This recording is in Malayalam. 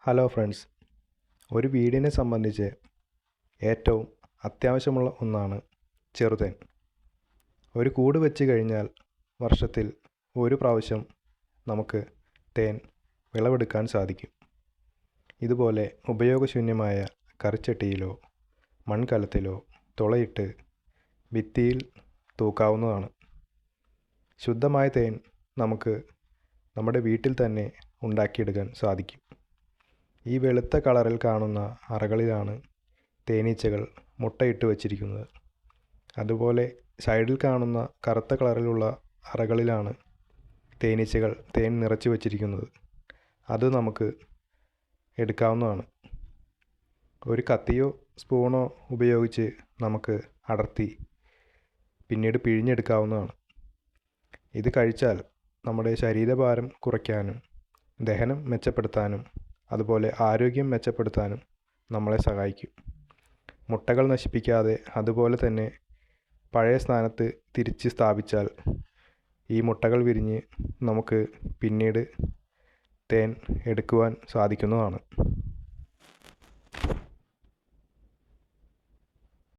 ഹലോ ഫ്രണ്ട്സ്, ഒരു വീടിനെ സംബന്ധിച്ച് ഏറ്റവും അത്യാവശ്യമുള്ള ഒന്നാണ് ചെറുതേൻ. ഒരു കൂട് വെച്ച് കഴിഞ്ഞാൽ വർഷത്തിൽ ഒരു പ്രാവശ്യം നമുക്ക് തേൻ വിളവെടുക്കാൻ സാധിക്കും. ഇതുപോലെ ഉപയോഗശൂന്യമായ കറിച്ചട്ടിയിലോ മൺകലത്തിലോ തുളയിട്ട് ഭിത്തിയിൽ തൂക്കാവുന്നതാണ്. ശുദ്ധമായ തേൻ നമുക്ക് നമ്മുടെ വീട്ടിൽ തന്നെ ഉണ്ടാക്കിയെടുക്കാൻ സാധിക്കും. ഈ വെളുത്ത കളറിൽ കാണുന്ന അറകളിലാണ് തേനീച്ചകൾ മുട്ടയിട്ട് വച്ചിരിക്കുന്നത്. അതുപോലെ സൈഡിൽ കാണുന്ന കറുത്ത കളറിലുള്ള അറകളിലാണ് തേനീച്ചകൾ തേൻ നിറച്ച് വച്ചിരിക്കുന്നത്. അത് നമുക്ക് എടുക്കാവുന്നതാണ്. ഒരു കത്തിയോ സ്പൂണോ ഉപയോഗിച്ച് നമുക്ക് അടർത്തി പിന്നീട് പിഴിഞ്ഞെടുക്കാവുന്നതാണ്. ഇത് കഴിച്ചാൽ നമ്മുടെ ശരീരഭാരം കുറയ്ക്കാനും ദഹനം മെച്ചപ്പെടുത്താനും അതുപോലെ ആരോഗ്യം മെച്ചപ്പെടുത്താനും നമ്മളെ സഹായിക്കും. മുട്ടകൾ നശിപ്പിക്കാതെ അതുപോലെ തന്നെ പഴയ സ്ഥാനത്ത് തിരിച്ച് സ്ഥാപിച്ചാൽ ഈ മുട്ടകൾ വിരിഞ്ഞ് നമുക്ക് പിന്നീട് തേൻ എടുക്കുവാൻ സാധിക്കുന്നതാണ്.